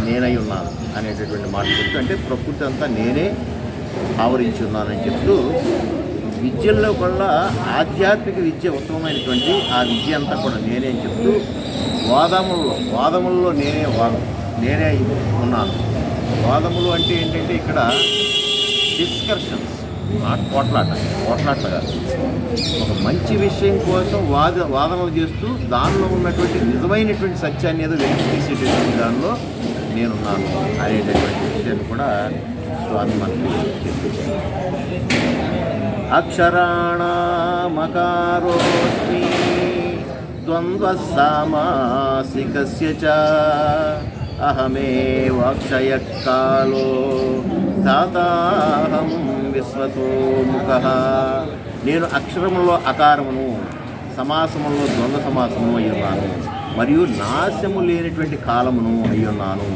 నేనై ఉన్నాను అనేటటువంటి మాట చెప్తూ, అంటే ప్రకృతి అంతా నేనే ఆవరించి ఉన్నానని చెప్తూ, విద్యల్లో కూడా ఆధ్యాత్మిక విద్య ఉత్తమమైనటువంటి ఆ విద్య అంతా కూడా నేనే అని చెప్తూ, వాదముల్లో నేనే ఉన్నాను. వాదములు అంటే ఏంటంటే ఇక్కడ డిస్కషన్స్, నాట్ పోట్లాట కాదు. ఒక మంచి విషయం కోసం వాదనలు చేస్తూ దానిలో ఉన్నటువంటి నిజమైనటువంటి సత్యాన్ని ఏదో వెలికి తీసేటటువంటి దానిలో నేనున్నాను అనేటటువంటి విషయాన్ని కూడా స్వామి మనకి చెప్తుంది. అక్షరాణమకారోస్మి ద్వంద్వ సామాసికస్య చ అహమేవాక్షయ కాలో ధాతాహం విశ్వతో ముఖః. నేను అక్షరములో అకారమును, సమాసములో ద్వంద్వ సమాసము అయ్యున్నాను, మరియు నాశము లేనటువంటి కాలమును అయ్యున్నాను.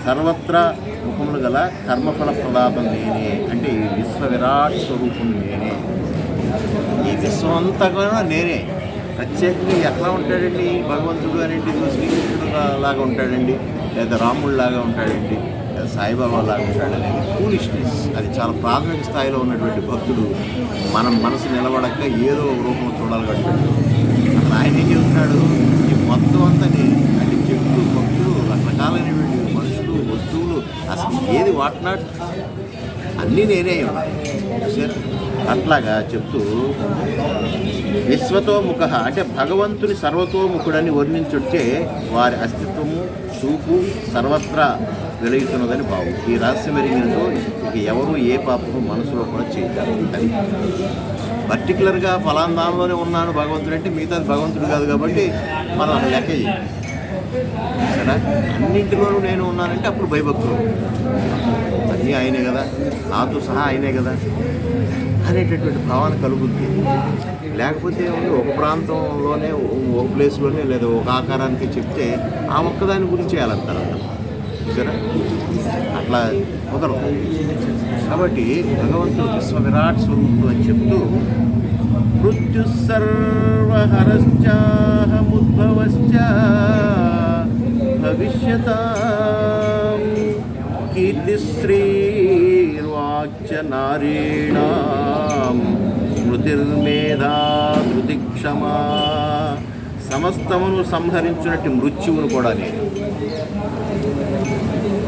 సర్వత్రా ముఖములు గల కర్మఫల ప్రదాతం నేనే, అంటే ఈ విశ్వ విరాట్ స్వరూపం నేనే. ఈ విశ్వం అంతా కూడా నేనే. ప్రత్యేకంగా ఎట్లా ఉంటాడండి భగవంతుడు అనేది? శ్రీకృష్ణుడు లాగా ఉంటాడండి, లేదా రాముడు లాగా ఉంటాడండి, లేదా సాయిబాబా లాగా ఉంటాడనేది ఫూలిష్నెస్. అది చాలా ప్రాథమిక స్థాయిలో ఉన్నటువంటి భక్తుడు మనం మనసు నిలబడక ఏదో రూపంలో చూడాలి కాబట్టి అసలు ఆయన ఏం చెబుతున్నాడు, ఈ మొత్తం అంతా నేను, అంటే చెట్లు, భక్తులు, రకరకాలైనటువంటి మనుషులు, వస్తువులు, అసలు ఏది వాట్నాట్ అన్నీ నేనే ఉన్నాను. అట్లాగా చెప్తూ విశ్వతోముఖ అంటే భగవంతుని సర్వతోముఖుడని వర్ణించుంటే వారి అస్తిత్వము, చూపు సర్వత్రా వెలుగుతున్నదని భావం. ఈ రహస్యం ఎరిగినతో ఇక ఎవరు ఏ పాపము మనసులో కూడా చేయగలరు. అది పర్టికులర్గా ఫలానా దానిలోనే ఉన్నాను భగవంతుడు అంటే మిగతాది భగవంతుడు కాదు కాబట్టి మనం లెక్క చేయాలి. సరే, అన్నింటిలోనూ నేను ఉన్నానంటే అప్పుడు భయభక్తులు, అన్నీ ఆయనే కదా, నాతో సహా ఆయనే కదా అనేటటువంటి భావన కలుగుద్ది. లేకపోతే ఒక ప్రాంతంలోనే, ఒక ప్లేస్లోనే, లేదా ఒక ఆకారానికి చెప్తే ఆ ఒక్కదాని గురించి వేయాలంటారు అందరూ. సరే, అట్లా ఒకరు. కాబట్టి భగవంతుడు విశ్వ విరాట్ స్వరూపుడు అని చెప్తూ మృత్యు సర్వహరశ్చాహముద్భవశ్చ భవిష్యతాం కీర్తిశ్రీర్వాక్చ నారీణాం స్మృతిర్మేధా ధృతిక్షమా. సమస్తమును సంహరించినట్టు మృత్యువును కూడా నేను.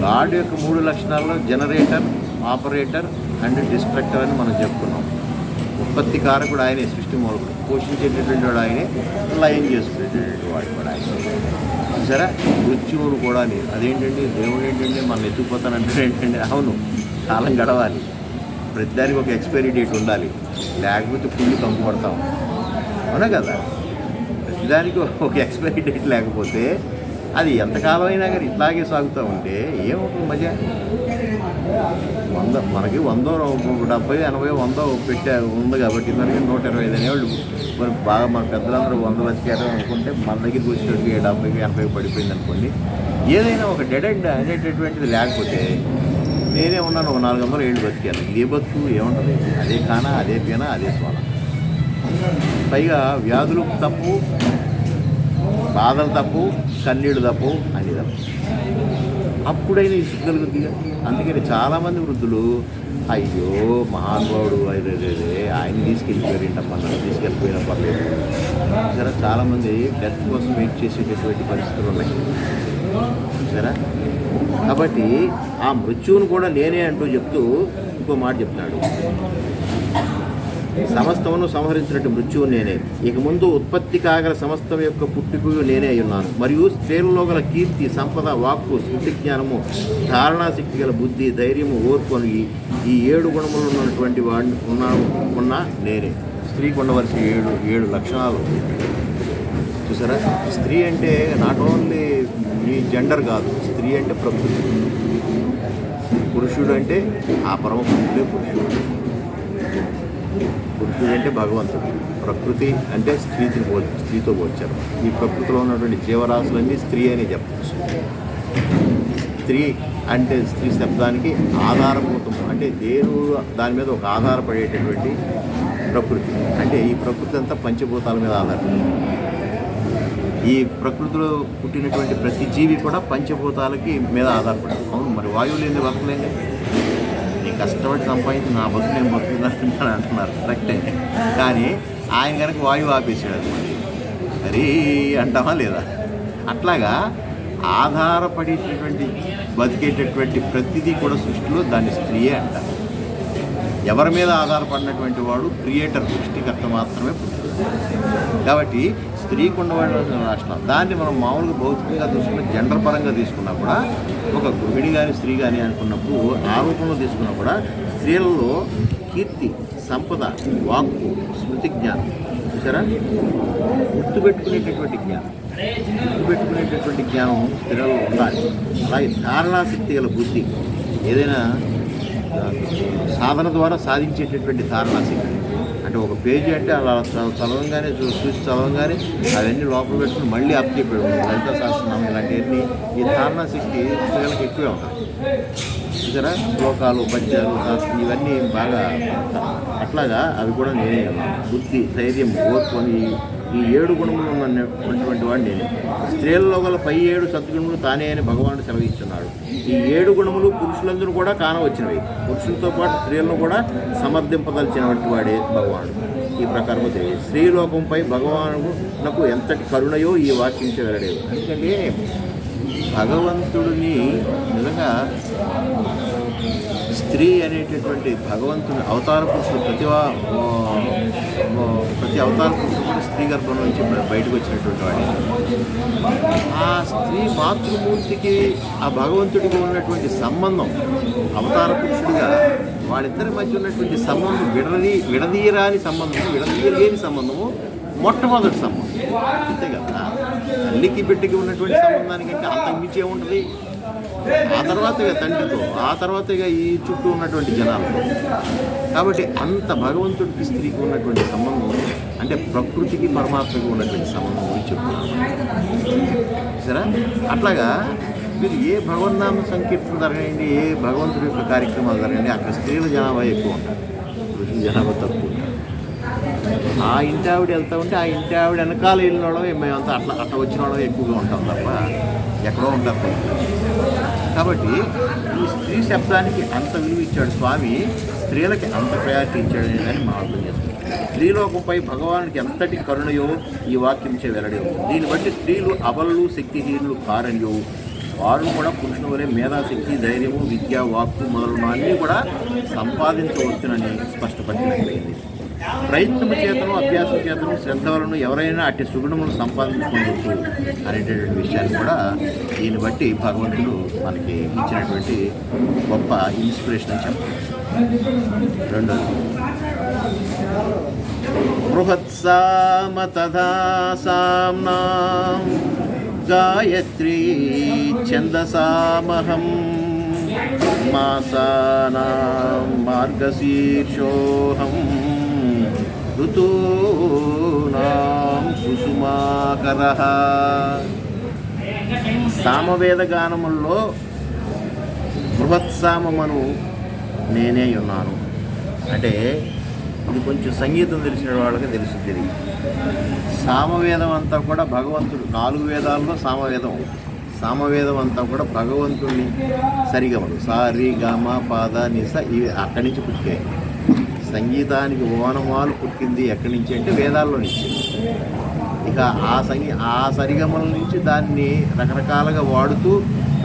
గాడ్ యొక్క 3 లక్షణాల్లో జనరేటర్, ఆపరేటర్ అండ్ డిస్ట్రక్టర్ అని మనం చెప్పుకున్నాం. ఉత్పత్తి కారకుడు ఆయనే, సృష్టి మూలకుడు, పోషించేటటువంటి వాడు ఆయనే, లయం చేసుకునేటటువంటి వాడు కూడా ఆయనే. సరే, మృత్యువును కూడా నేను. అదేంటండి దేవుడు ఏంటండి మనం ఎత్తుకుపోతానంటే ఏంటండి? అవును, కాలం గడవాలి, ప్రతిదానికి ఒక ఎక్స్పైరీ డేట్ ఉండాలి, లేకపోతే పుల్లు కంపుపడతాం, అవునా కదా? ప్రతిదానికి ఒక ఎక్స్పైరీ డేట్ లేకపోతే అది ఎంతకాలం అయినా కానీ ఇట్లాగే సాగుతూ ఉంటే ఏమవుతుంది మజా? మనకి 100, 70, 80, 100 ఉంది కాబట్టి మనకి 125 అనేవాళ్ళు. మరి బాగా మన పెద్దలందరూ 100 బతికారు అనుకుంటే మన దగ్గరికి వచ్చేటప్పటికి 70, 80 పడిపోయింది అనుకోండి. ఏదైనా ఒక డెడ్ ఎండ్ అనేటటువంటిది లేకపోతే నేనే ఉన్నాను, ఒక 400 ఏళ్ళు బతికాను. ఇదే బతుకు ఏముంటుంది? అదే కానా, అదే పీనా, అదే స్వాన. పైగా వ్యాధులు తప్పు, బాధలు తప్పు, కన్నీళ్ళు తప్పు, అన్ని తప్పు. అప్పుడైనా ఇసుకగలుగుతుందిగా. అందుకని చాలామంది వృద్ధులు అయ్యో మహానుభావుడు ఆయన తీసుకెళ్ళిపోయారేంటమ్మా, నన్ను తీసుకెళ్ళిపోయినా పర్లేదు. సరే, చాలామంది డెత్ కోసం వెయిట్ చేసేటటువంటి పరిస్థితులు ఉన్నాయి. సరే, కాబట్టి ఆ మృత్యువును కూడా నేనే అంటూ చెప్తూ ఇంకో మాట చెప్తున్నాడు. సమస్తమును సంహరించినట్టు మృత్యువు నేనే. ఇక ముందు ఉత్పత్తి కాగల సమస్తం యొక్క పుట్టుకు నేనే ఉన్నాను. మరియు స్త్రీలలో గల కీర్తి, సంపద, వాక్కు, స్మృతి జ్ఞానము, ధారణాశక్తి గల బుద్ధి, ధైర్యము, ఓర్పు అని ఈ 7 గుణములు ఉన్నటువంటి వాడిని ఉన్న నేనే. స్త్రీకి ఉండవలసిన 7 లక్షణాలు చూసారా? స్త్రీ అంటే నాట్ ఓన్లీ ఈ జెండర్ కాదు, స్త్రీ అంటే ప్రకృతి, పురుషుడు అంటే ఆ పరమ పురుషుడే పురుషుడు. పురుషుడు అంటే భగవంతుడు, ప్రకృతి అంటే స్త్రీతో పోల్చారు. ఈ ప్రకృతిలో ఉన్నటువంటి జీవరాశులన్నీ స్త్రీ అని చెప్పచ్చు. స్త్రీ అంటే స్త్రీ శబ్దానికి ఆధారభూతం, అంటే దాని మీద ఒక ఆధారపడేటటువంటి ప్రకృతి. అంటే ఈ ప్రకృతి అంతా పంచభూతాల మీద ఆధారపడి ఈ ప్రకృతిలో పుట్టినటువంటి ప్రతి జీవి కూడా పంచభూతాలకి మీద ఆధారపడింది. అవును, మరి వాయువు లేని బతకలేండి. నేను కష్టపడి సంపాదించి నా బతుకు నేను బతుకుతున్నాను అంటున్నారు, కరెక్టే. కానీ ఆయన కనుక వాయువు ఆపేసాడు అనుకోండి, మరి అంటామా లేదా? అట్లాగా ఆధారపడేటటువంటి బతికేటటువంటి ప్రతిదీ కూడా సృష్టిలో దాన్ని స్త్రీయే అంటారు. ఎవరి మీద ఆధారపడినటువంటి వాడు క్రియేటర్, సృష్టికర్త మాత్రమే పుట్టింది. కాబట్టి స్త్రీకి ఉండవలసిన లక్షణం దాన్ని మనం మామూలుగా భౌతికంగా తీసుకున్న జెండర్ పరంగా తీసుకున్నా కూడా, ఒక గృహిణి కానీ స్త్రీ కానీ అనుకున్నప్పుడు ఆ రూపంలో తీసుకున్నా కూడా స్త్రీలలో కీర్తి, సంపద, వాక్కు, స్మృతి జ్ఞానం, చూసారా, గుర్తుపెట్టుకునేటటువంటి జ్ఞానం స్త్రీలలో ఉండాలి. అలాగే ధారణాశక్తి గల బుద్ధి, ఏదైనా సాధన ద్వారా సాధించేటటువంటి ధారణాశక్తి. అంటే ఒక పేజీ అంటే అలా చదవంగానే చూసి చదవంగానే అవన్నీ లోపల పెట్టుకుని మళ్ళీ అప్పచెప్పాడు లలిత సహస్రనామం ఇలాంటివన్నీ ఈ ధారణాశక్తి స్త్రీలకు ఎక్కువే ఉంటాయి. చూసారా, శ్లోకాలు, పద్యాలు, ఇవన్నీ బాగా. అట్లాగా అవి కూడా నేనే బుద్ధి, ధైర్యం, ఓర్పు అని ఈ 7 గుణములు ఉన్నటువంటి వాడు నేనే. స్త్రీలలో గల పై 7 సద్గుణములు తానే అని భగవానుడు సెలవిస్తున్నాడు. ఈ 7 గుణములు పురుషులందరూ కూడా కానవచ్చినవి. పురుషులతో పాటు స్త్రీలను కూడా సమర్థింపదలిచినటువంటి వాడే భగవానుడు. ఈ ప్రకారం స్త్రీలోకంపై భగవానునకు ఎంతటి కరుణయో ఈ వాక్యించగలడేవు. ఎందుకంటే భగవంతుడిని నిజంగా స్త్రీ అనేటటువంటి భగవంతుని అవతార పురుషుడు ప్రతి అవతార పురుషుడు కూడా స్త్రీ గర్భం నుంచి బయటకు వచ్చినటువంటి వాడు. ఆ స్త్రీ మాతృమూర్తికి ఆ భగవంతుడికి ఉన్నటువంటి సంబంధం, అవతార పురుషుడిగా వాళ్ళిద్దరి మధ్య ఉన్నటువంటి సంబంధం విడదీయరాని సంబంధము, విడదీయలేని సంబంధము, మొట్టమొదటి సంబంధం. అంతే కదా, తల్లికి బిడ్డకి ఉన్నటువంటి సంబంధానికంటే అంతకు మించి ఏముంటుంది? ఆ తర్వాత ఇక తండ్రితో, ఆ తర్వాత ఇక ఈ చుట్టూ ఉన్నటువంటి జనాలతో. కాబట్టి అంత భగవంతుడికి స్త్రీకి ఉన్నటువంటి సంబంధం, అంటే ప్రకృతికి పరమాత్మకి ఉన్నటువంటి సంబంధం గురించి చెప్తున్నాను. సరే, అట్లాగా మీరు ఏ భగవన్నామ సంకీర్తన జరగండి, ఏ భగవంతుడి యొక్క కార్యక్రమాలు జరగండి, అక్కడ స్త్రీల జనాభా ఎక్కువ ఉంటారు, పురుషుల జనాభా తక్కువ ఉంటారు. ఆ ఇంటి ఆవిడ వెళ్తూ ఉంటే ఆ ఇంటి ఆవిడ వెనకాల వెళ్ళిన వాళ్ళం మేమంతా అట్లా వచ్చిన వాళ్ళం ఎక్కువగా ఉంటాం తప్ప ఎక్కడో ఉంటారు. కాబట్టి ఈ స్త్రీ శబ్దానికి అంత విలువ ఇచ్చాడు స్వామి, స్త్రీలకి అంత ప్రయారిటీ ఇచ్చాడు అని మనం అర్థం చేసుకుంటాం. స్త్రీలోకంపై భగవానుడికి ఎంతటి కరుణయో ఈ వాక్యంచే వెల్లడేవు. దీన్ని బట్టి స్త్రీలు అబలు, శక్తిహీనులు కారనియో, వారు కూడా పురుషుల వలె మేధాశక్తి, ధైర్యము, విద్య, వాక్కు మొదలైన అన్నీ కూడా సంపాదించవచ్చునని స్పష్టపరిచినట్లయింది. ప్రయత్నము చేతను, అభ్యాసం చేతను, శ్రద్ధ వలన ఎవరైనా అట్టి సుగుణములు సంపాదించుకోవచ్చు అనేటటువంటి విషయాన్ని కూడా దీన్ని బట్టి భగవంతుడు మనకి ఇచ్చినటువంటి గొప్ప ఇన్స్పిరేషన్ అని చెప్పాలి. రెండోది బృహత్సామ తథా సామ్నాం గాయత్రీ ఛందసామహం మాసానాం మార్గశీర్షోహం ఋతూనాం కుసుమాకరః. సామవేద గానముల్లో బృహత్సామను నేనే ఉన్నాను. అంటే ఇది కొంచెం సంగీతం తెలిసిన వాళ్ళకి తెలుస్తుంది. సామవేదం అంతా కూడా భగవంతుడు, 4 వేదాల్లో సామవేదం అంతా కూడా భగవంతుడిని సరిగమలు సారి గమ పాద నిస ఇవి అక్కడి నుంచి పుట్టాయి. సంగీతానికి ఓనమాలు పుట్టింది ఎక్కడి నుంచి అంటే వేదాల్లో నుంచి. ఇక ఆ సరిగమల నుంచి దాన్ని రకరకాలుగా వాడుతూ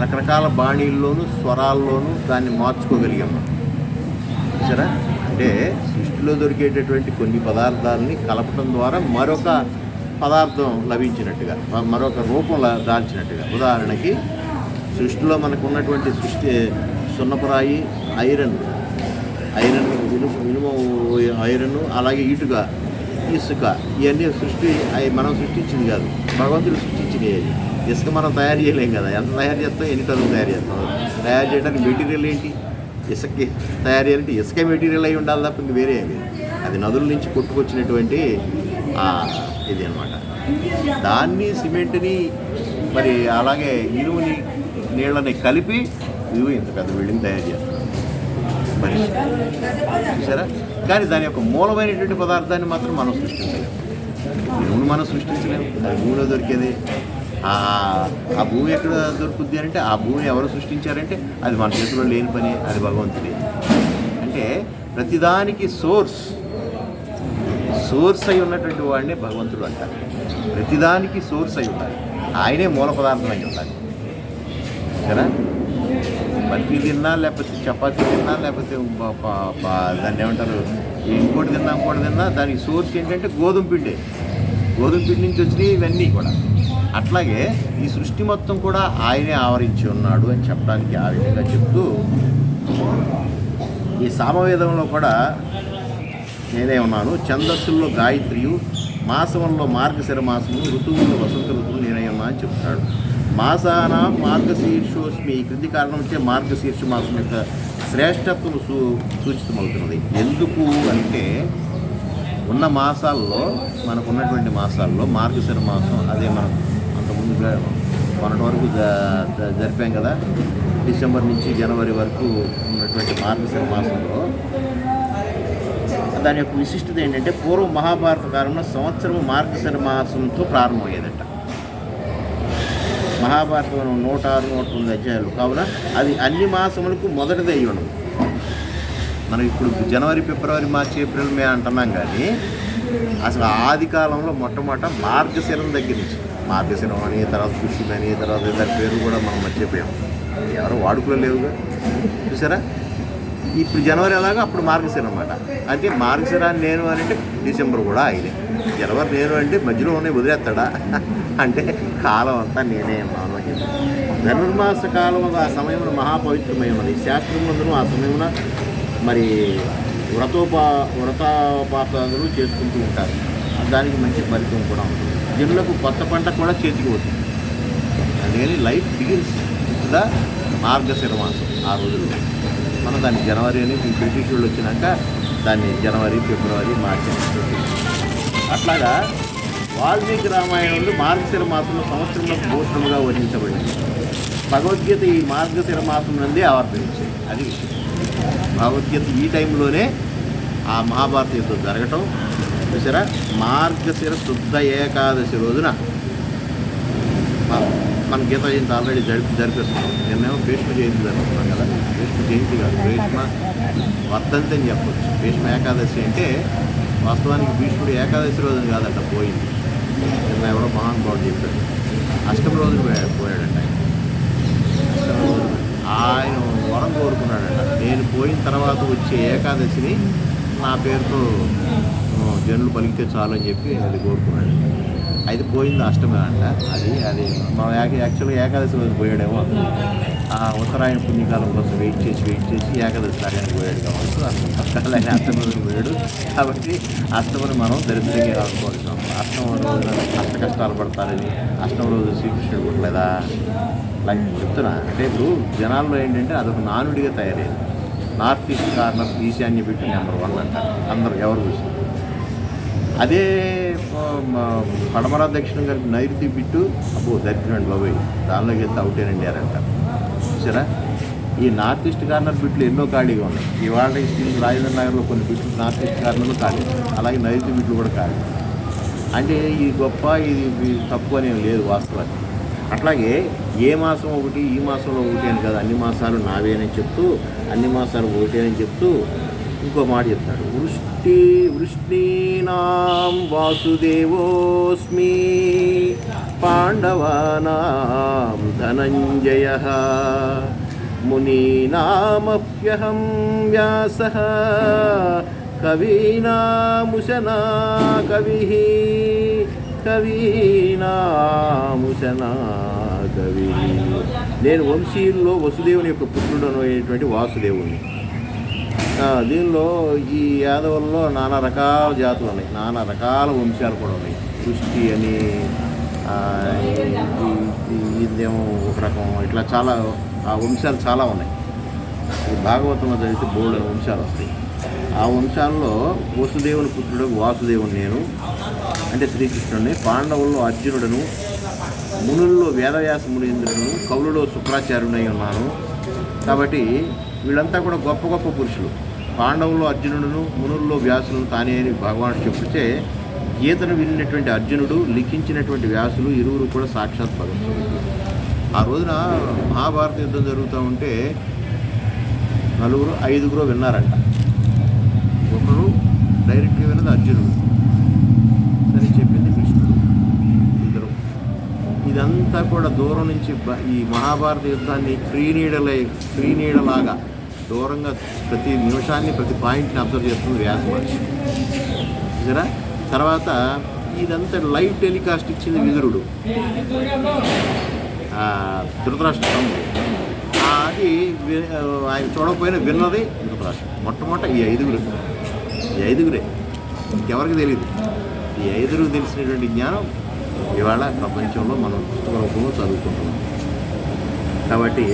రకరకాల బాణీల్లోనూ స్వరాల్లోనూ దాన్ని మార్చుకోగలిగాము. చూసారా, అంటే సృష్టిలో దొరికేటటువంటి కొన్ని పదార్థాలని కలపడం ద్వారా మరొక పదార్థం లభించినట్టుగా, మరొక రూపం దాల్చినట్టుగా. ఉదాహరణకి సృష్టిలో మనకు ఉన్నటువంటి సున్నపురాయి, ఐరన్, ఇనుము ఐరన్, అలాగే ఇటుక, ఇసుక, ఇవన్నీ మనం సృష్టించింది కాదు, భగవంతుడు సృష్టించినవి. ఇసుక మనం తయారు చేయలేం కదా, ఎంత తయారు చేస్తాం, ఎన్ని కదులు తయారు చేస్తాం. తయారు చేయడానికి మెటీరియల్ ఏంటి? ఇసుక తయారు చేయాలంటే ఇసుక మెటీరియల్ అయి ఉండాలి తప్ప ఇంక వేరే ఏమి. అది నదుల నుంచి కొట్టుకొచ్చినటువంటి ఇది అన్నమాట. దాన్ని సిమెంట్ని మరి అలాగే ఇనుముని నీళ్ళని కలిపి ఇవి ఇంత పెద్ద బిల్డింగ్ తయారు చేస్తారు మరి, చూసారా. కానీ దాని యొక్క మూలమైనటువంటి పదార్థాన్ని మాత్రం మనం సృష్టించాలి. ఇనుమును మనం సృష్టించలేము, అది భూమిలో దొరికేది. ఆ భూమి ఎక్కడ దొరుకుద్ది అంటే ఆ భూమిని ఎవరు సృష్టించారంటే అది మన చేతిలో లేని పని, అది భగవంతుడి. అంటే ప్రతిదానికి సోర్స్ అయి ఉన్నటువంటి వాడినే భగవంతుడు అంటారు. ప్రతిదానికి సోర్స్ అయి ఉండాలి, ఆయనే మూల పదార్థం అయి ఉండాలి కదా. బర్ఫీ తిన్నా, లేకపోతే చపాతీ తిన్నా, లేకపోతే దాన్ని ఏమంటారు ఇంకోటి తిన్నా దానికి సోర్స్ ఏంటంటే గోధుమ పిండి నుంచి వచ్చినాయి ఇవన్నీ కూడా. అట్లాగే ఈ సృష్టి మొత్తం కూడా ఆయనే ఆవరించి ఉన్నాడు అని చెప్పడానికి ఆ విధంగా చెప్తూ, ఈ సామవేదంలో కూడా నేనే ఉన్నాను, ఛందస్సుల్లో గాయత్రియు, మాసంలో మార్గశిర మాసము, ఋతువుల్లో వసంత ఋతువులు నేనే ఉన్నా అని చెప్తాడు. మాసాన మార్గశీర్షోస్మి, ఈ క్రింది కారణం వచ్చే మార్గశీర్ష మాసం యొక్క శ్రేష్టత్వం సూచితమవుతున్నది. ఎందుకు అంటే ఉన్న మాసాల్లో, మనకున్నటువంటి మాసాల్లో మార్గశిర మాసం, అదే మనం అంతకుముందు మొన్నటి వరకు జరిపాం కదా, డిసెంబర్ నుంచి జనవరి వరకు ఉన్నటువంటి మార్గశిర మాసంలో దాని యొక్క విశిష్టత ఏంటంటే పూర్వ మహాభారత కాలంలో సంవత్సరం మార్గశిర మాసంతో ప్రారంభమయ్యేదట. మహాభారతం 106-109 అధ్యాయాలు కావున అది అన్ని మాసములకు మొదటిది అయ్యి ఉండదు. మనం ఇప్పుడు జనవరి, ఫిబ్రవరి, మార్చి, ఏప్రిల్, మే అంటున్నాం, కానీ అసలు ఆది కాలంలో మొట్టమొదట మార్గశిరం దగ్గర నుంచి, మార్గశిరం అని, తర్వాత పుష్యం అని, తర్వాత ఇద్దరు పేర్లు కూడా మనం మర్చిపోయాం, ఎవరు వాడుకలో లేవుగా. చూసారా, ఇప్పుడు జనవరి ఎలాగో అప్పుడు మార్గశిరం అన్నమాట. అంటే మార్గశిరాన్ని నేను అని అంటే డిసెంబర్ కూడా ఆయనే. జనవరి నేను అంటే మధ్యలో ఉన్నాయి వదిలేస్తాడా అంటే కాలం అంతా నేనే ఉన్నాను అని చెప్పి. ధనుర్మాస కాలం ఆ సమయంలో మహాపవిత్రమై ఉన్నది. శాస్త్రములందరూ ఆ సమయమున మరి వ్రతోపాసాదులు చేసుకుంటూ ఉంటారు. దానికి మంచి ఫలితం కూడా ఉంటుంది. జనులకు కొత్త పంట కూడా చేతికి వస్తుంది. అనేది లైఫ్ బిగిన్స్ ద మార్గశిర మాసం. ఆ రోజుల్లో మనం దాన్ని జనవరి అని, బ్రిటిష్ వాళ్ళు వచ్చినాక దాన్ని జనవరి, ఫిబ్రవరి, మార్చి అని. అట్లాగా వాల్మీకి రామాయణంలో మార్గశిర మాసంలో సంవత్సరంలో భూషణముగా వర్ణించబడింది. భగవద్గీత ఈ మార్గశిర మాసం నుండి ఆవర్తించింది. అది విషయం. భగవద్గీత ఈ టైంలోనే ఆ మహాభారత యుద్ధం జరగటం చూసారా. మార్గశిర శుద్ధ ఏకాదశి రోజున మన గీత జయంతి ఆల్రెడీ జరిపేస్తున్నాం. నేనేమో భీష్మ జయంతి జరుపుతున్నాం కదా. భీష్మ జయంతి కాదు, భీష్మ వర్ధంతి అని చెప్పచ్చు. భీష్మ ఏకాదశి అంటే వాస్తవానికి భీష్ముడు ఏకాదశి రోజున కాదట పోయింది. నిన్న ఎవరో మహానుభావుడు చెప్పాడు, అష్టమి రోజున పోయాడంట ఆయన. అష్టమి రోజున ఆయన వరం కోరుకున్నాడంట, నేను పోయిన తర్వాత వచ్చే ఏకాదశిని నా పేరుతో జనులు పలికితే చాలు అని చెప్పి అది కోరుకున్నాడు. అయితే పోయింది అష్టమి అంట. అది మనం యాక్చువల్గా ఏకాదశి రోజు పోయాడేమో. ఆ ఉత్తరాయణ పుణ్యకాలం కోసం వెయిట్ చేసి ఏకాదశి లాగానే పోయాడు కావచ్చు. అలాగే అష్టమి రోజు పోయాడు కాబట్టి అష్టమిని మనం దరిద్రంగా అనుకోవచ్చు. అష్టమి రోజున కష్ట కష్టాలు పడతారని అష్టమి రోజు శ్రీకృష్ణుడు పుట్టలేదా లైక్ చెప్తున్నా. అంటే ఇప్పుడు జనాల్లో ఏంటంటే అదొక నానుడిగా తయారైంది. నార్త్ ఈస్ట్ కార్నర్ ఈశాన్య బిట్టు నెంబర్ 1 అంటారు అందరూ, ఎవరు చూసి. అదే పడమర దక్షిణం కలిపి నైరుతి బిట్టు అబ్బో దరిద్రమండి బాబోయ్, దానిలోకి వెళ్తే అవుటేనండి అంటారు. చూసారా, ఈ నార్త్ ఈస్ట్ కార్నర్ బిట్లు ఎన్నో ఖాళీగా ఉన్నాయి. ఇవాళ స్టీల్ రాజేంద్ర నగర్లో కొన్ని బిట్లు నార్త్ ఈస్ట్ కార్నర్లో ఖాళీ, అలాగే నైరుతి బిట్లు కూడా ఖాళీ. అంటే ఇది గొప్ప, ఇది తప్పు అనేవి లేదు వాస్తవానికి. అట్లాగే ఏ మాసం ఒకటి, ఈ మాసంలో ఒకటి అని కదా, అన్ని మాసాలు నావేనని చెప్తూ, అన్ని మాసాలు ఒకటేనని చెప్తూ ఇంకో మాట చెప్తాడు. వృష్ణీనాం వాసుదేవోస్మి పాండవానాం ధనంజయః మునీనామప్యహం వ్యాసః కవీనాముశనా కవిః కవీనాముశనా కవి. నేను వంశీయుల్లో వసుదేవుని యొక్క పుత్రుడు అనేటువంటి వాసుదేవుని. దీనిలో ఈ యాదవుల్లో నానా రకాల జాతులు ఉన్నాయి, నానా రకాల వంశాలు కూడా ఉన్నాయి. సృష్టి అని, ఇదేమో ఒక రకం, ఇట్లా చాలా ఆ వంశాలు చాలా ఉన్నాయి. భాగవతంలో చదివితే బోల్డ్ వంశాలు వస్తాయి. ఆ వంశాల్లో వసుదేవుని పుత్రుడు వాసుదేవుని నేను, అంటే శ్రీకృష్ణుడిని. పాండవుల్లో అర్జునుడను, మునుల్లో వేదవ్యాస మునీంద్రుడును, కవులలో శుక్రాచార్యుడై ఉన్నాను. కాబట్టి వీళ్ళంతా కూడా గొప్ప గొప్ప పురుషులు. పాండవుల్లో అర్జునుడును, మునుల్లో వ్యాసులను తానే అని భగవానుడు చెప్తే గీతను విన్నటువంటి అర్జునుడు, లిఖించినటువంటి వ్యాసులు ఇరువురు కూడా సాక్షాత్ భగవంతుడు. ఆ రోజున మహాభారత యుద్ధం జరుగుతూ ఉంటే 4, 5 విన్నారంట. ఒకరు డైరెక్ట్గా విన్నది అర్జునుడు, సరే చెప్పింది కృష్ణుడు, ఇద్దరు. ఇదంతా కూడా దూరం నుంచి ఈ మహాభారత యుద్ధాన్ని క్రీనీడలాగా దూరంగా ప్రతి నిమిషాన్ని, ప్రతి పాయింట్ని అబ్జర్వ్ చేస్తుంది వ్యాస మహర్షి. చూసారా? తర్వాత ఇదంతా లైవ్ టెలికాస్ట్ ఇచ్చింది విదురుడు, ధృతరాష్ట్ర తమ్ముడు. అది ఆయన చూడకపోయినా విన్నది ధృతరాష్ట్రం. మొట్టమొదట ఈ ఐదుగురే, ఇంకెవరికి తెలియదు. ఈ 5 తెలిసినటువంటి జ్ఞానం ఇవాళ ప్రపంచంలో మనం పుస్తక రూపంలో చదువుకుంటున్నాం. కాబట్టి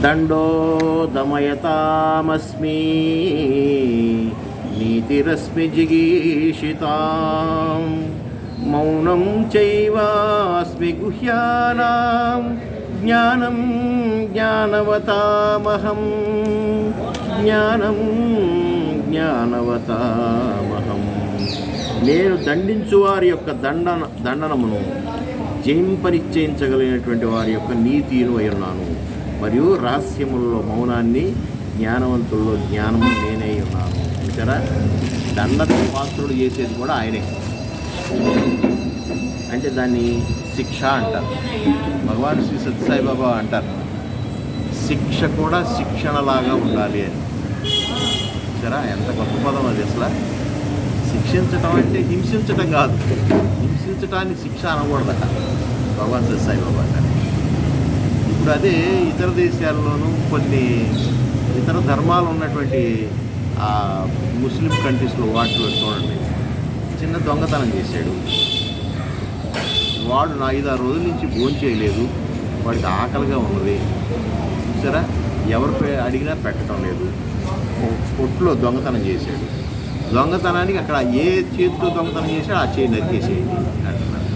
దండో దమయతామస్మి నీతిరస్మి జిగీషితాం మౌనం చైవాస్మి గుహ్యానాం జ్ఞానం జ్ఞానవతామహం నేను దండించు వారి యొక్క దండనమును జయింపనిశ్చయించగలిగినటువంటి వారి యొక్క నీతిను అయ్యున్నాను. మరియు రహస్యములలో మౌనాన్ని, జ్ఞానవంతుల్లో జ్ఞానము నేనే ఉన్నాను. చూసారా? దండకు పాత్రుడు చేసేది కూడా ఆయనే. అంటే దాన్ని శిక్ష అంటారు. భగవాన్ శ్రీ సత్యసాయిబాబా అంటారు, శిక్ష కూడా శిక్షణలాగా ఉండాలి అని. సరే, ఎంత గొప్ప పదం అది అసలు. శిక్షించటం అంటే హింసించటం కాదు, హింసించటాన్ని శిక్ష అనకూడదట భగవాన్ సత్యసాయిబాబా అంటారు. ఇప్పుడు అదే ఇతర దేశాల్లోనూ కొన్ని ఇతర ధర్మాలు ఉన్నటువంటి ముస్లిం కంట్రీస్లో వాటిలో చూడండి, చిన్న దొంగతనం చేశాడు వాడు, 5-6 రోజుల నుంచి భోజనం చేయలేదు, వాడికి ఆకలిగా ఉన్నది. చూసారా? ఎవరు అడిగినా పెట్టడం లేదు. కొట్లో దొంగతనం చేశాడు. దొంగతనానికి అక్కడ ఏ చేతితో దొంగతనం చేశాడో ఆ చేయి నరికేసేయండి అంటున్నారు.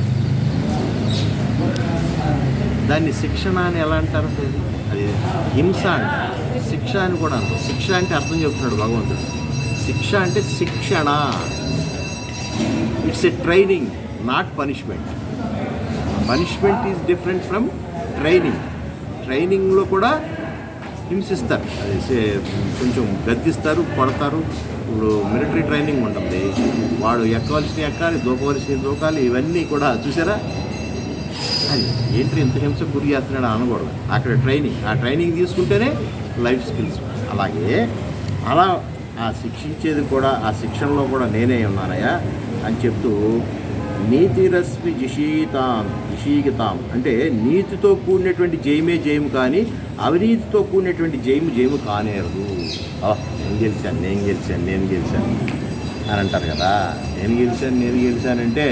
దాన్ని శిక్షణ అని ఎలా అంటారు? అది హింస అంటారు. శిక్ష అని కూడా అంటారు. శిక్ష అంటే అర్థం చెప్తున్నాడు భగవంతుడు. శిక్ష అంటే శిక్షణ, it's a training, not punishment. Punishment is different from training. ట్రైనింగ్లో కూడా హింసిస్తారు, అది కొంచెం గద్దిస్తారు, కొడతారు. ఇప్పుడు మిలిటరీ ట్రైనింగ్ ఉంటుంది, వాడు ఎక్కవలసినవి ఎక్కాలి, దూకవలసినవి దూకాలి, ఇవన్నీ కూడా చూసారా? అది ఏంటి ఇంత హింస గురి చేస్తున్నాడు అనకూడదు. అక్కడ ట్రైనింగ్, ఆ ట్రైనింగ్ తీసుకుంటేనే లైఫ్ స్కిల్స్. అలాగే అలా ఆ శిక్షించేది కూడా, ఆ శిక్షణలో కూడా నేనే ఉన్నానయ్యా అని చెప్తూ, నీతిరశ్మి జిషీగతాం అంటే నీతితో కూడినటువంటి జయమే జయము కానీ అవినీతితో కూడినటువంటి జయము కానేరదు. నేను గెలిచాను అని అంటారు కదా. నేను గెలిచానంటే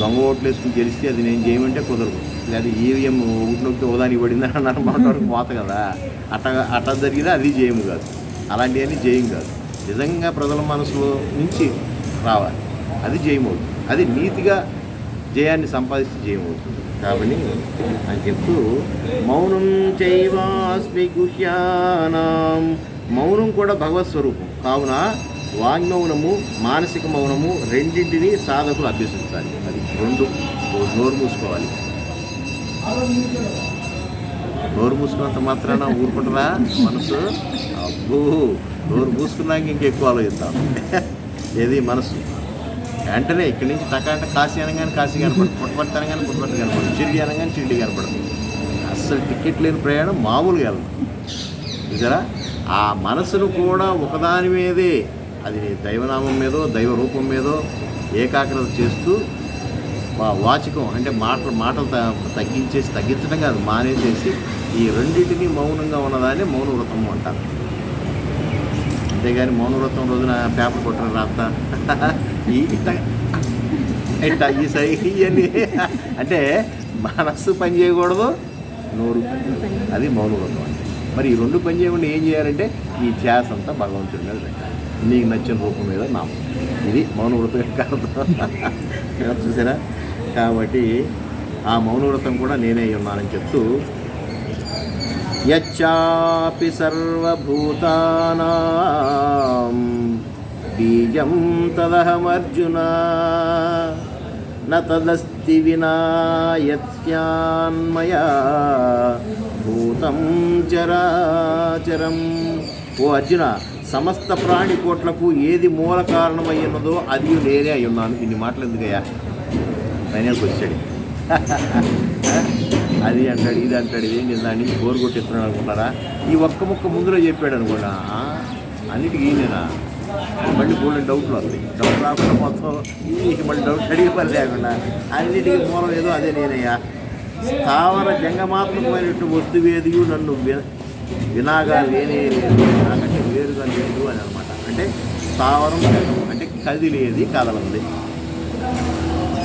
దొంగ ఓట్లు వేసుకుని గెలిస్తే అది నేను జయమంటే కుదరదు. లేదా ఈవీఎం ఊటినొక్కితే ఓదానికి పడింది అన్నారు మాట్లాడుకు పోత కదా. అట్లా జరిగినా అది జయము కాదు, అలాంటివన్నీ జయం కాదు. నిజంగా ప్రజల మనసులో నుంచి రావాలి, అది జయమవుతుంది. అది నీతిగా జయాన్ని సంపాదిస్తే జయమవుతుంది. కాబట్టి అని చెప్తూ, మౌనం చైవాస్మి గుహ్యానాం, మౌనం కూడా భగవత్ స్వరూపం కావున వాంగ్మౌనము, మానసిక మౌనము రెండింటినీ సాధకులు అభ్యసించాలి. అది 2. నోరు మూసుకోవాలి. నోరు మూసుకున్నంత మాత్రాన ఊరుకుంటారా మనసు? అబ్బో, నోరు మూసుకున్నాక ఇంకెక్కువ ఆలోచిస్తాం. ఏది మనసు వెంటనే ఇక్కడి నుంచి టకాంట కాశీ అనగానే కాశీ కనపడుతుంది, పుట్టపర్తి అనగానే పుట్టపర్తి కనపడుతుంది, షిరిడి అనగానే షిరిడి కనపడుతుంది. అస్సలు టికెట్ లేని ప్రయాణం మామూలుగా వెళ్దాం. చూసారా? ఆ మనసును కూడా ఒకదాని మీదే, అది దైవనామం మీదో దైవ రూపం మీదో ఏకాగ్రత చేస్తూ, వాచికం అంటే మాటలు తగ్గించడం కాదు, మానేసేసి ఈ రెండింటినీ మౌనంగా ఉన్నదాన్ని మౌన వ్రతం అంటారు. అంతేగాని మౌన వ్రతం రోజున పేపర్ కొట్టడం రాస్తా ఈ సైకి అని అంటే మనస్సు పని చేయకూడదు, నోరు, అది మౌన వ్రతం అంటే. మరి ఈ 2 పని చేయకుండా ఏం చేయాలంటే ఈ ధ్యాస అంతా భగవంతుడి మీద పెట్టాలి, నీకు నచ్చిన రూపం మీద నామం. ఇది మౌన వ్రతం యొక్క అర్థం. చూసారా? కాబట్టి ఆ మౌన వ్రతం కూడా నేనే ఉన్నానని చెప్తూ, యచ్చాపి సర్వభూతానాం బీజం తదహమర్జున న తదస్తి వినా యత్స్యాన్మయా భూతం చరాచరం. ఓ అర్జున, సమస్త ప్రాణికోట్లకు ఏది మూల కారణమయ్యున్నదో అది నేనే అయి ఉన్నాను. ఇన్ని మాటలు ఎందుకయ్యా? ఫైనల్కి వచ్చాడు. అది అంటాడు, ఇది అంటాడు, ఇదేం దాని నుంచి బోరు కొట్టిస్తున్నాడు అనుకుంటారా? ఈ ఒక్క ముక్క ముందులో చెప్పాడు అనుకోండి, అన్నిటికీ నేనా? మళ్ళీ గోల్డెన్ డౌట్లు వస్తాయి. డౌట్ రాకుండా మొత్తం మళ్ళీ డౌట్ అడిగే పని లేకుండా అన్నిటికీ మూలం ఏదో అదే నేనయ్యా. స్థావర జంగమాత్మకమైనట్టు వస్తువేదియు నన్ను వినాగా లేనే లేదు, నాకంటే వేరుగా లేదు అని అనమాట. అంటే స్థావరం అంటే కదిలేది, కదలంది.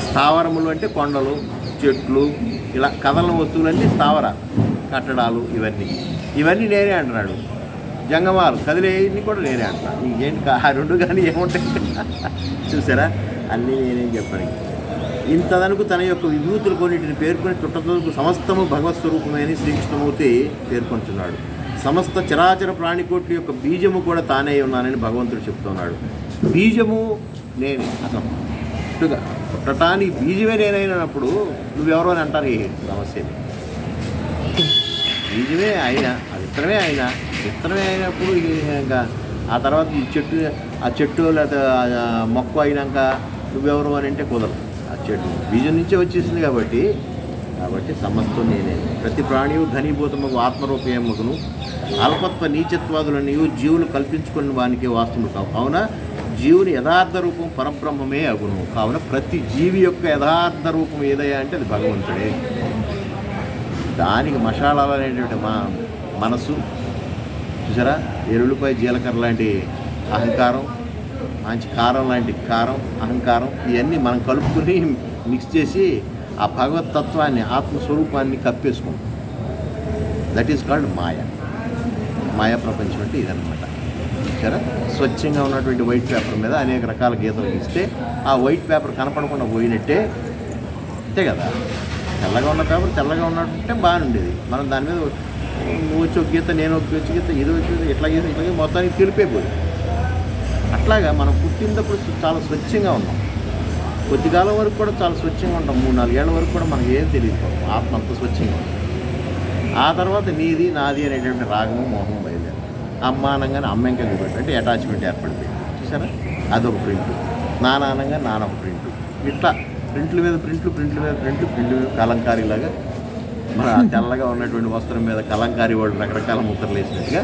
స్థావరములు అంటే కొండలు, చెట్లు, ఇలా కదలని వస్తువులన్నీ స్థావర. కట్టడాలు ఇవన్నీ నేనే అంటున్నాడు. జంగమాలు కదిలేని కూడా నేనే అంటున్నాను. ఇంకేంటి ఆ రెండు కానీ ఏముంటాయి? చూసారా, అన్నీ నేనేం చెప్పాను. ఇంతదనుకు తన యొక్క విభూతులు కొన్నిటిని పేర్కొని చుట్టతలకు సమస్తము భగవత్ స్వరూపమే అని శ్రీకృష్ణమూర్తి పేర్కొంటున్నాడు. సమస్త చరాచర ప్రాణికోట్ల యొక్క బీజము కూడా తానే ఉన్నానని భగవంతుడు చెప్తున్నాడు. బీజము నేనే. అసలు పుట్టుగా పుట్టటానికి బీజమే నేనైనప్పుడు నువ్వెవరో అని అంటారు. ఏ సమస్య? బీజమే అయినా, అది విత్తనమే అయినా, విత్తనమే అయినప్పుడు ఇంకా ఆ తర్వాత ఈ చెట్టు లేదా మొక్క అయినాక నువ్వెవరు అని అంటే కుదరదు. ఆ చెట్టు బీజం నుంచే వచ్చేసింది కాబట్టి సమస్తం నేనే. ప్రతి ప్రాణియు ఘనీభూతముకు ఆత్మరూపేమగును. అల్పత్వ నీచత్వాదులని జీవులు కల్పించుకున్న వానికి వాస్తవులు కావు. కావున జీవుని యథార్థ రూపం పరబ్రహ్మమే అగును. కావున ప్రతి జీవి యొక్క యథార్థ రూపం ఏదయ్యా అంటే అది భగవంతుడే. దానికి మసాలాలు అనేటువంటి మనసు చూసారా, ఎరువులపై జీలకర్ర లాంటి అహంకారం, మంచి కారం లాంటి అహంకారం, ఇవన్నీ మనం కలుపుకుని మిక్స్ చేసి ఆ భగవత్ తత్వాన్ని, ఆత్మస్వరూపాన్ని కప్పేసుకుంటాం. దట్ ఈస్ కాల్డ్ మాయా ప్రపంచం అంటే ఇదనమాట. చూసారా, స్వచ్ఛంగా ఉన్నటువంటి వైట్ పేపర్ మీద అనేక రకాల గీతలు గీస్తే ఆ వైట్ పేపర్ కనపడకుండా పోయినట్టే. అంతే కదా, తెల్లగా ఉన్న పేపర్ తెల్లగా ఉన్నట్టే బాగానే ఉండేది. మనం దాని మీద నువ్వు వచ్చి ఒక గీత, నేను ఒక గీత, ఇది వచ్చి ఇట్లా మొత్తానికి తెలిపైపోయింది. అట్లాగా మనం పుట్టినప్పుడు చాలా స్వచ్ఛంగా ఉన్నాం. కొద్ది కాలం వరకు కూడా చాలా స్వచ్ఛంగా ఉంటాం. 3-4 ఏళ్ళ వరకు కూడా మనకి ఏం తెలియదు, ఆత్మ అంత స్వచ్ఛంగా ఉంటుంది. ఆ తర్వాత నీది నాది అనేటువంటి రాగము మోహం బయలుదేరి అమ్మానంగానే అమ్మంగా పెట్టు అంటే అటాచ్మెంట్ ఏర్పడిపోయింది. చూసారా, అదొక ప్రింట్. నానానంగా నానొక ప్రింట్. ఇట్లా ప్రింట్ల మీద ప్రింట్లు కలంకారీలాగా మన తెల్లగా ఉన్నటువంటి వస్త్రం మీద కలంకారీ వాళ్ళు రకరకాల ముద్రలు వేసినట్టుగా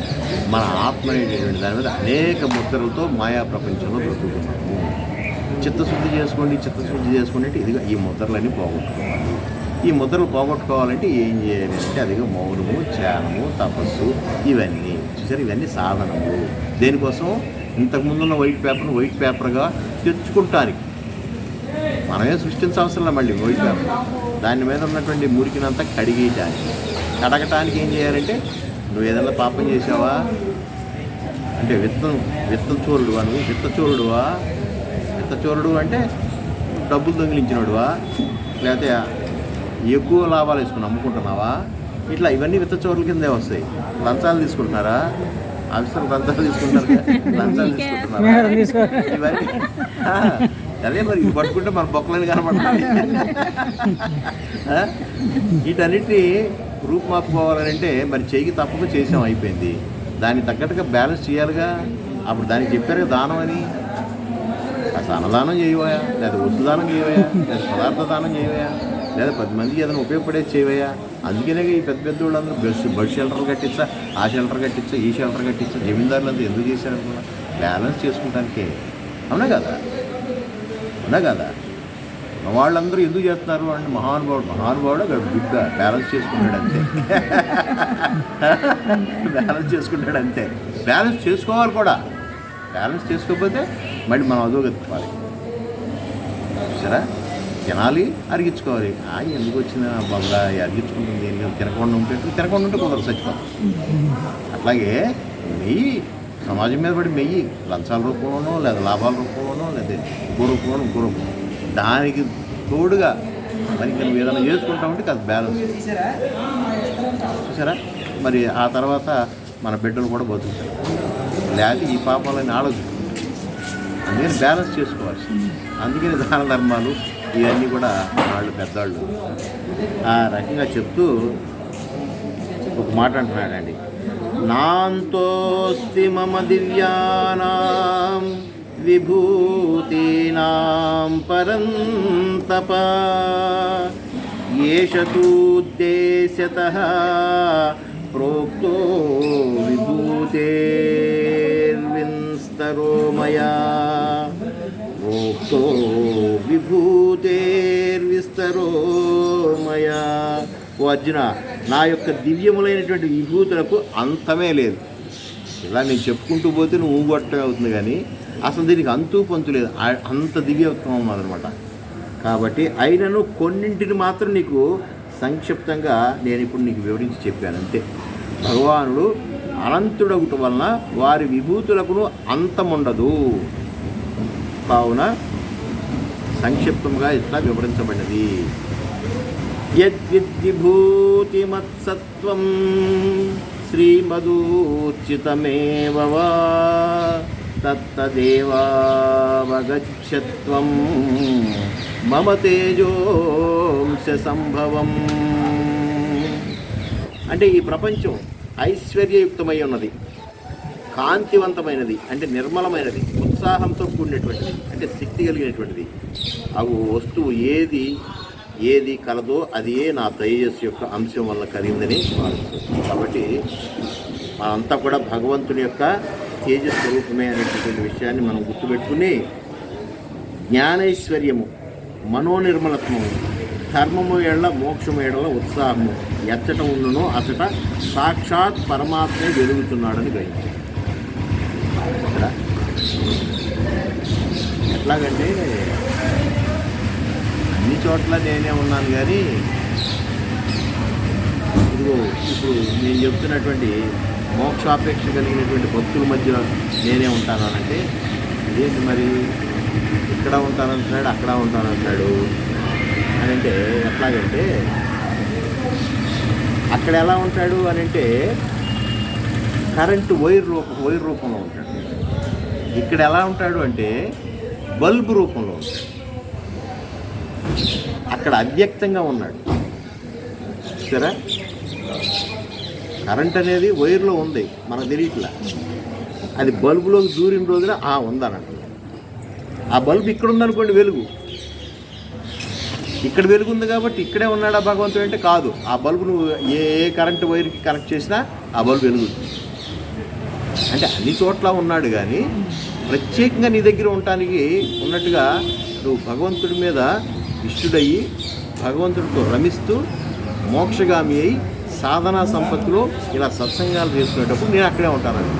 మన ఆత్మ అనేటటువంటి దాని మీద అనేక ముద్రలతో మాయా ప్రపంచంలో బ్రతుకుతున్నాము. చిత్తశుద్ధి చేసుకోండి అంటే ఇదిగా ఈ ముద్రలన్నీ పోగొట్టుకోవాలి. ఈ ముద్రలు పోగొట్టుకోవాలంటే ఏం చేయాలి అంటే అదిగా మౌనము, ధ్యానము, తపస్సు, ఇవన్నీ చూసారు. ఇవన్నీ సాధనములు. దేనికోసం? ఇంతకుముందున్న వైట్ పేపర్గా తెచ్చుకుంటానికి. మనమే సృష్టించవసరం మళ్ళీ వైట్ పేపర్. దాని మీద ఉన్నటువంటి మురికినంతా కడగటానికి ఏం చేయాలంటే, నువ్వు ఏదైనా పాపం చేసావా అంటే విత్తం చోరుడువా, నువ్వు విత్తచోరుడు అంటే డబ్బులు దొంగిలించినోడువా, లేకపోతే ఎక్కువ లాభాలు వేసుకుని అమ్ముకుంటున్నావా, ఇట్లా ఇవన్నీ విత్తచోరుల కిందే వస్తాయి. లంచాలు తీసుకుంటున్నారా? ఆఫీసర్లు లంచాలు తీసుకుంటున్నారా? ఇవన్నీ అదే మరి ఇది పట్టుకుంటే మన బొక్కలని కనపడాలి. వీటన్నిటిని రూపుమాపుకోవాలంటే మరి చేయికి తప్పక చేసాం, అయిపోయింది. దానికి తగ్గట్టుగా బ్యాలెన్స్ చేయాలిగా. అప్పుడు దానికి చెప్పారు దానం అని. అసలు అన్నదానం చేయవయా, లేదా వస్తుదానం చేయవయా, లేదా పదార్థ దానం చేయవయా, లేదా 10 మందికి ఏదైనా ఉపయోగపడేది చేయవయా. అందుకనే ఈ పెద్ద వాళ్ళందరూ బడ్ షెల్టర్ కట్టించా, ఆ షెల్టర్ కట్టించా, ఈ షెల్టర్ కట్టించా. జమీందారులు అంతా ఎందుకు చేశారనుకున్నా? బ్యాలెన్స్ చేసుకుంటానికే. అవునా కదా? వాళ్ళందరూ ఎందుకు చేస్తున్నారు అంటే మహానుభావుడు బిడ్డ బ్యాలెన్స్ చేసుకుంటాడు అంతే. బ్యాలెన్స్ చేసుకోవాలి కూడా. బ్యాలెన్స్ చేసుకోకపోతే మళ్ళీ మనం అదోగెత్తుకోవాలి. సరే, తినాలి, అరిగించుకోవాలి. ఎందుకు వచ్చిన బొంద అరిగించుకుంటుంది, తినకుండా ఉంటే కుదరదు, చచ్చిపోతాం. అట్లాగే నెయ్యి సమాజం మీద పడి మెయ్యి లంచాల రూపంలోనో, లేదా లాభాల రూపంలోనో, లేదా ఇంకో రూపంలో దానికి తోడుగా మరి నువ్వు ఏదైనా చేసుకుంటా ఉంటే అది బ్యాలెన్స్. చూసారా, మరి ఆ తర్వాత మన బిడ్డలు కూడా బతుకుతారు. లేకపోతే ఈ పాపాలని ఆలోచించుకుంటారు. అందుకని బ్యాలెన్స్ చేసుకోవాలి. అందుకని దాన ధర్మాలు ఇవన్నీ కూడా వాళ్ళు పెద్దవాళ్ళు ఆ రకంగా చెప్తూ ఒక మాట అంటున్నాడండి, నాంతోస్తి మమ దివ్యానాం విభూతీనాం పరంతప ఏషతూద్దేశ్యతః ప్రోక్తో విభూతేర్వింస్తరో మయా ప్రోక్తో విభూతేర్విస్తరో మయా. ఓ అర్జున, నా యొక్క దివ్యములైనటువంటి విభూతులకు అంతమే లేదు. ఇలా నేను చెప్పుకుంటూ పోతే నువ్వు ఊగొట్టమే అవుతుంది, కానీ అసలు దీనికి అంతూ పొంతు లేదు, అంత దివ్యోత్తమం అన్నమాట. కాబట్టి అయినను కొన్నింటిని మాత్రం నీకు సంక్షిప్తంగా నేను ఇప్పుడు నీకు వివరించి చెప్పాను అంతే. భగవానుడు అనంతుడగుట వలన వారి విభూతులకు అంతముండదు, కావున సంక్షిప్తంగా ఇట్లా వివరించబడినది. యద్విద్విభూతిమత్సత్వం శ్రీమదూర్చితమేవ వా తత్తదేవావగచ్చత్వం మమ తేజోంశ సంభవం. అంటే ఈ ప్రపంచం ఐశ్వర్యయుక్తమై ఉన్నది, కాంతివంతమైనది అంటే నిర్మలమైనది, ఉత్సాహంతో కూడినటువంటిది అంటే శక్తి కలిగినటువంటిది. అవు వస్తువు ఏది కలదో అది నా తేజస్సు యొక్క అంశం వల్ల కలిగిందని భావిస్తుంది. కాబట్టి మనంతా కూడా భగవంతుని యొక్క తేజస్వరూపమే అనేటటువంటి విషయాన్ని మనం గుర్తుపెట్టుకుని జ్ఞానైశ్వర్యము, మనోనిర్మలత్వము, ధర్మము ఏళ్ల మోక్షము ఏళ్ల ఉత్సాహము ఎచ్చట ఉండునో అచ్చట సాక్షాత్ పరమాత్మే వెలుగుతున్నాడని గ్రహించారు. ఎట్లాగంటే అన్ని చోట్ల నేనే ఉన్నాను, కానీ ఇదిగో ఇప్పుడు నేను చెప్తున్నటువంటి మోక్షాపేక్ష కలిగినటువంటి భక్తుల మధ్య నేనే ఉంటాను అంటే ఇదేంటి మరి, ఇక్కడ ఉంటానంటున్నాడు అక్కడ ఉంటానంటున్నాడు అని అంటే ఎట్లాగంటే అక్కడ ఎలా ఉంటాడు అని అంటే కరెంటు వైర్ రూపంలో ఉంటాడు. ఇక్కడ ఎలా ఉంటాడు అంటే బల్బు రూపంలో ఉంటాడు. అక్కడ అవ్యక్తంగా ఉన్నాడు. సరే, కరెంట్ అనేది వైర్లో ఉంది, మనకు తెలియట్లా. అది బల్బులోకి దూరిన రోజున ఉందన్నట్టు. ఆ బల్బు ఇక్కడ ఉందనుకోండి, వెలుగు ఇక్కడ వెలుగు ఉంది కాబట్టి ఇక్కడే ఉన్నాడా భగవంతుడు అంటే కాదు. ఆ బల్బు నువ్వు ఏ కరెంటు వైర్కి కనెక్ట్ చేసినా ఆ బల్బు వెలుగుతుంది. అంటే అన్ని చోట్ల ఉన్నాడు, కానీ ప్రత్యేకంగా నీ దగ్గర ఉండటానికి ఉన్నట్టుగా నువ్వు భగవంతుడి మీద ఇష్టుడయ్యి భగవంతుడితో రమిస్తూ మోక్షగామి అయి సాధనా సంపత్తిలో ఇలా సత్సంగాలు చేసుకునేటప్పుడు నేను అక్కడే ఉంటానండి.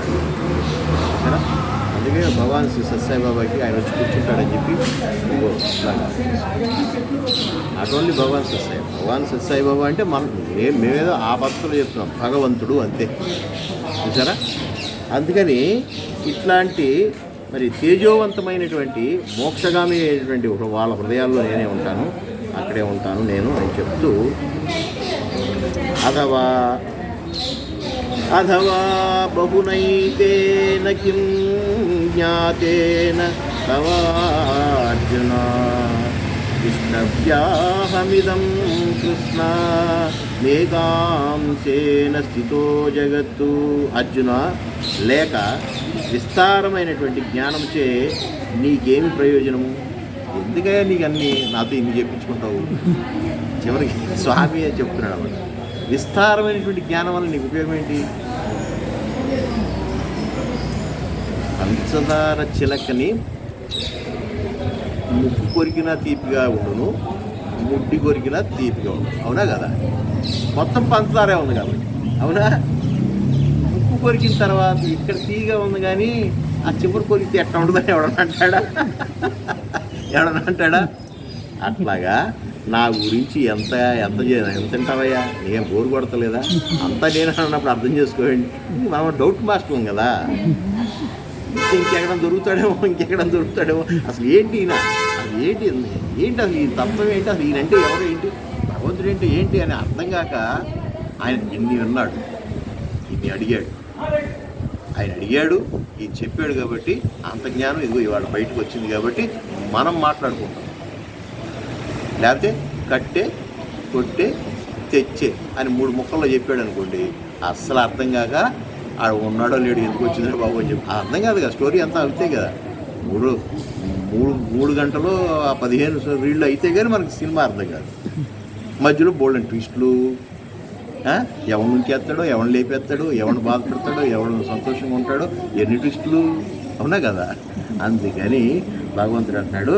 ఓకేనా? అందుకే భగవాన్ శ్రీ సత్సాయిబాబాకి ఆయన వచ్చి కూర్చుంటాడని చెప్పి నాట్ ఓన్లీ భగవాన్ సత్సాయిబాబా అంటే మేమేదో ఆ భక్తులు చెప్తున్నాం, భగవంతుడు అంతే. చూసారా? అందుకని ఇట్లాంటి మరి తేజోవంతమైనటువంటి మోక్షగామి అయినటువంటి వాళ్ళ హృదయాల్లో నేనే ఉంటాను, అక్కడే ఉంటాను నేను అని చెప్తూ అథవా బహునైతేన కిం జ్ఞాతేన తవార్జున విష్ణవ్యాహమిదం కృష్ణ మేఘాంశేన స్థితో జగత్తు. అర్జున, లేక విస్తారమైనటువంటి జ్ఞానంచే నీకేమి ప్రయోజనము? ఎందుకయ్యా నీకు అన్నీ నాతో ఇన్ని చెప్పించుకుంటావు? చివరికి స్వామి అని చెప్తున్నాడు అన్నమాట. విస్తారమైనటువంటి జ్ఞానం వల్ల నీకు ఉపయోగం ఏంటి? పంచదార చిలకని ముక్కు కొరికినా తీపిగా ఉండును, ముడ్డి కొరికినా తీపిగా ఉండు. అవునా కదా? మొత్తం పంచదారే ఉంది కాబట్టి. అవునా? ముక్కు కొరికిన తర్వాత ఇక్కడ తీగా ఉంది, కానీ ఆ చివరి కొరికితే ఎట్లా ఉంటుందని ఎవడన్నా అంటాడా? అట్లాగా నా గురించి ఎంత తింటావయ్యా, నీకేం బోరు కొడతలేదా? అంతా నేను అన్నప్పుడు అర్థం చేసుకోండి. మనం డౌట్ మాస్టర్ కదా, ఇంకెక్కడ దొరుకుతాడేమో. అసలు ఏంటి అసలు ఏంటి అసలు ఈ తత్వం ఏంటి, అసలు ఈయనంటే ఎవరు ఏంటి, భగవంతుడు ఏంటి అని అర్థం కాక ఆయన ఇన్ని విన్నాడు, ఇన్ని అడిగాడు. ఆయన అడిగాడు, ఇది చెప్పాడు కాబట్టి అంత జ్ఞానం ఇదిగో ఇవాళ బయటకు వచ్చింది కాబట్టి మనం మాట్లాడుకుంటాం. లేకపోతే కట్టే, కొట్టే, తెచ్చే అని 3 ముక్కల్లో చెప్పాడు అనుకోండి, అస్సలు అర్థం కాక ఆడ ఉన్నాడో లేడు, ఎందుకు వచ్చిందో బాబు అని చెప్పి అర్థం కాదు కదా, స్టోరీ అంతా అవుతాయి కదా. మూడు గంటలు 15 రీళ్ళు అయితే కానీ మనకి సినిమా అర్థం కాదు. మధ్యలో బోల్డెన్ ట్విస్టులు, ఎవరిని ఉంచేస్తాడో, ఎవరిని లేపేస్తాడో, ఎవరిని బాధపడతాడో, ఎవరిని సంతోషంగా ఉంటాడో, ఎన్ని ట్విస్టులు అవునా కదా. అందుకని భగవంతుడు అంటున్నాడు,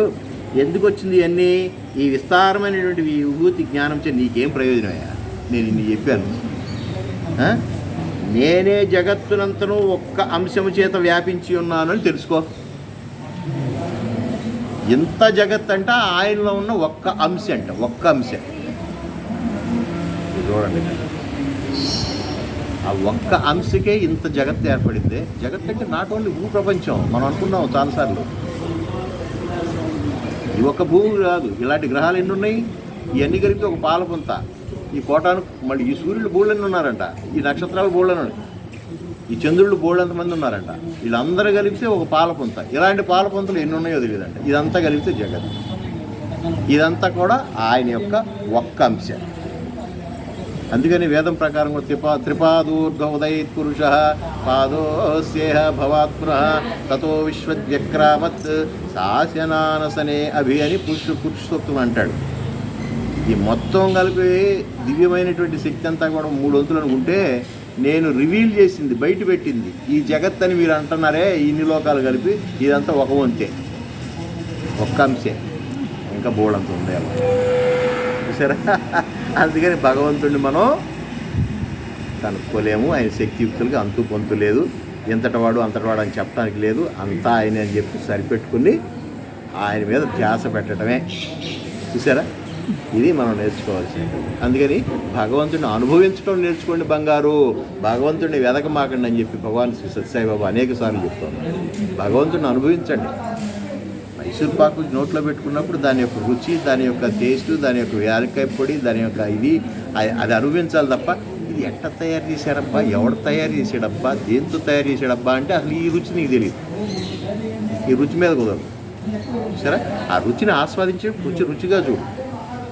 ఎందుకు వచ్చింది ఇవన్నీ? ఈ విస్తారమైనటువంటి విభూతి జ్ఞానం చే నీకేం ప్రయోజనమయ్యా? నేను ఇన్ని చెప్పాను. నేనే జగత్తునంతను ఒక్క అంశము చేత వ్యాపించి ఉన్నాను అని తెలుసుకో. ఎంత జగత్ అంట ఆయనలో ఉన్న ఒక్క అంశ అంట, ఒక్క అంశ. చూడండి, ఆ ఒక్క అంశకే ఇంత జగత్ ఏర్పడింది. జగత్ అంటే నాట్ ఓన్లీ భూ ప్రపంచం. మనం అనుకున్నాం చాలాసార్లు, ఈ ఒక్క భూమి కాదు, ఇలాంటి గ్రహాలు ఎన్ని ఉన్నాయి, ఇవన్నీ కలిపితే ఒక పాలపుంత. ఈ కోటాను మళ్ళీ ఈ సూర్యుడు బోళ్ళని ఉన్నారంట, ఈ నక్షత్రాలు బోళ్ళని, ఈ చంద్రుళ్ళు బోళ్ళంతమంది ఉన్నారంట. వీళ్ళందరూ కలిపితే ఒక పాలపుంత. ఇలాంటి పాలపుంతలు ఎన్ని ఉన్నాయో తెలియదంట. ఇదంతా కలిపితే జగత్. ఇదంతా కూడా ఆయన యొక్క ఒక్క అంశ. అందుకని వేదం ప్రకారం త్రిపాదూర్ధ ఉదయత్ పురుష పాదోస్యేహ భవాత్పుర తతో విశ్వద్వ్యక్రామత్ శాసనానసనే అభి అని పురుషోక్తం అంటాడు. ఈ మొత్తం కలిపి దివ్యమైనటువంటి శక్తి అంతా కూడా 3 వంతులు అనుకుంటే, నేను రివీల్ చేసింది, బయట పెట్టింది ఈ జగత్ అని మీరు అంటున్నారే, ఇన్ని లోకాలు కలిపి ఇదంతా ఒక వంతే, ఒక్క అంశే. ఇంకా బోర్డంత ఉంది అలా చూసారా. అందుకని భగవంతుడిని మనం కనుక్కోలేము. ఆయన శక్తియుక్తులకి అంతు పొంతు లేదు. ఎంతటివాడు అంతటివాడు అని చెప్పడానికి లేదు. అంతా ఆయన అని చెప్పి సరిపెట్టుకుని ఆయన మీద ధ్యాస పెట్టడమే. చూసారా, ఇది మనం నేర్చుకోవాల్సింది. అందుకని భగవంతుడిని అనుభవించడం నేర్చుకోండి బంగారు, భగవంతుడిని వెదకమాకండి అని చెప్పి భగవాన్ శ్రీ సత్యసాయిబాబా అనేక సార్లు చెప్తాను. భగవంతుడిని అనుభవించండి. మైసూర్ పాకు నోట్లో పెట్టుకున్నప్పుడు దాని యొక్క రుచి, దాని యొక్క టేస్ట్, దాని యొక్క యాలక్కాయ పొడి, దాని యొక్క అది అనుభవించాలి తప్ప ఇది ఎట్ట తయారు చేశాడబ్బా, ఎవడు తయారు చేసాడబ్బా, దేంతో తయారు చేసాడబ్బా అంటే అసలు ఈ రుచి నీకు తెలియదు. ఈ రుచి మీద కుదరదు. సరే, ఆ రుచిని ఆస్వాదించి రుచిగా చూడు.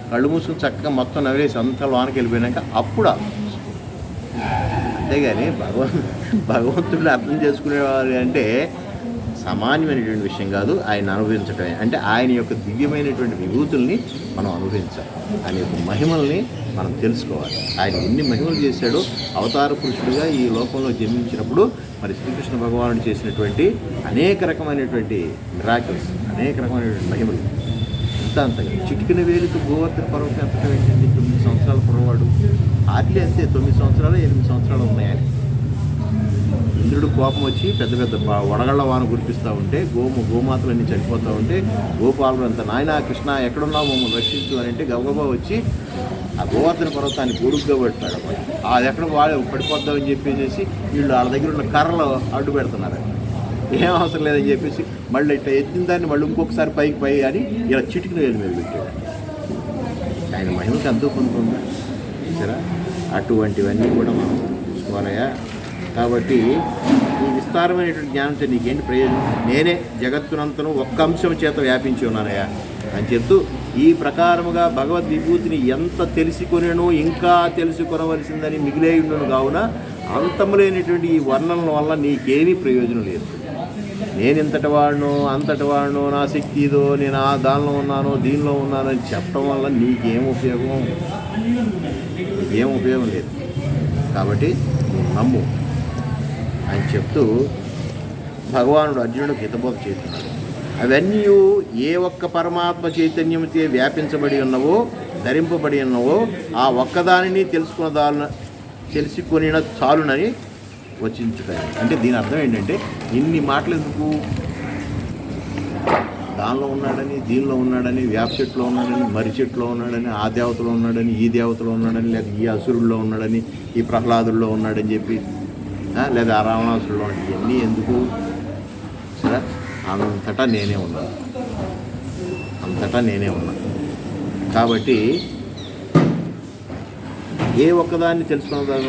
కళ్ళు మూసుకుని చక్కగా మొత్తం నవ్వేసి అంతా లోనకి వెళ్ళిపోయినాక అప్పుడు అంతేగాని భగవంతుడిని అర్థం చేసుకునేవాళ్ళు అంటే సామాన్యమైనటువంటి విషయం కాదు. ఆయన అనుభవించటమే అంటే ఆయన యొక్క దివ్యమైనటువంటి విభూతుల్ని మనం అనుభవించాలి. ఆయన యొక్క మహిమల్ని మనం తెలుసుకోవాలి. ఆయన ఎన్ని మహిమలు చేశాడో అవతార పురుషుడిగా ఈ లోకంలో జన్మించినప్పుడు మరి శ్రీకృష్ణ భగవానుడు చేసినటువంటి అనేక రకమైనటువంటి మిరాకిల్స్, అనేక రకమైనటువంటి మహిమలు అంతగా చిటికిన వేలుతో గోవర్ధన పర్వతం ఎత్తడం ఏంటండి? 9 సంవత్సరాల పొరవాడు ఆర్లీ అంతే, 9 సంవత్సరాలు 8 సంవత్సరాలు ఉన్నాయని. ఇంద్రుడు కోపం వచ్చి పెద్ద పెద్ద వడగళ్ల వాన కురిపిస్తూ ఉంటే, గోమాతలన్నీ చనిపోతూ ఉంటే, గోపాలుడు అంత నాయన కృష్ణ ఎక్కడున్నావు మమ్మల్ని రక్షించు అని అంటే గబగబా వచ్చి ఆ గోవర్ధన పర్వతాన్ని పొడుగ్గా పెడతాడు. అది ఎక్కడ వాళ్ళు పడిపోద్దామని చెప్పేసి వీళ్ళు వాళ్ళ దగ్గర ఉన్న కర్రలు అడ్డు పెడుతున్నారు. ఏం అవసరం లేదని చెప్పేసి మళ్ళీ ఇట్లా ఎత్తిన దాన్ని మళ్ళీ ఇంకొకసారి పై అని ఇలా చిటికిన వేలు మీద పెట్టాడు. ఆయన మహిమకి అంతూ పొందుతుందా సరే. అటువంటివన్నీ కూడా మనం చూసుకోవాలయ్యా. కాబట్టి ఈ విస్తారమైనటువంటి జ్ఞానంతో నీకేంటి ప్రయోజనం? నేనే జగత్తునంతను ఒక్క అంశం చేత వ్యాపించి ఉన్నానయ్యా అని చెప్తూ ఈ ప్రకారముగా భగవద్ విభూతిని ఎంత తెలుసుకొనేనో ఇంకా తెలుసుకొనవలసిందని మిగిలే ఉండను. కావున అంతము లేనటువంటి ఈ వర్ణనల వల్ల నీకేమీ ప్రయోజనం లేదు. నేను ఇంతటి వాడును అంతటి వాడును, నా శక్తి ఇదో, నేను ఆ దానిలో ఉన్నాను దీనిలో ఉన్నాను అని చెప్పడం వల్ల నీకేం ఉపయోగం లేదు. కాబట్టి నమ్ము అని చెప్తూ భగవానుడు అర్జునుడికి హితబోధ చేస్తున్నాడు. అవన్నీ ఏ ఒక్క పరమాత్మ చైతన్యంతో వ్యాపించబడి ఉన్నవో, ధరింపబడి ఉన్నవో ఆ ఒక్కదానిని తెలుసుకొనిన చాలునని వచించుతాయి. అంటే దీని అర్థం ఏంటంటే ఇన్ని మాటలు ఎందుకు? దానిలో ఉన్నాడని, దీనిలో ఉన్నాడని, వేప చెట్టులో ఉన్నాడని, మర్రి చెట్టులో ఉన్నాడని, ఆ దేవతలో ఉన్నాడని, ఈ దేవతలో ఉన్నాడని, లేదా ఈ అసురుల్లో ఉన్నాడని, ఈ ప్రహ్లాదుల్లో ఉన్నాడని చెప్పి, లేదా ఆ రావణాసురులో ఉన్నాడు. ఇవన్నీ ఎందుకు? సరే, అంతటా నేనే ఉన్నాను. కాబట్టి ఏ ఒక్కదాన్ని తెలుసుకున్న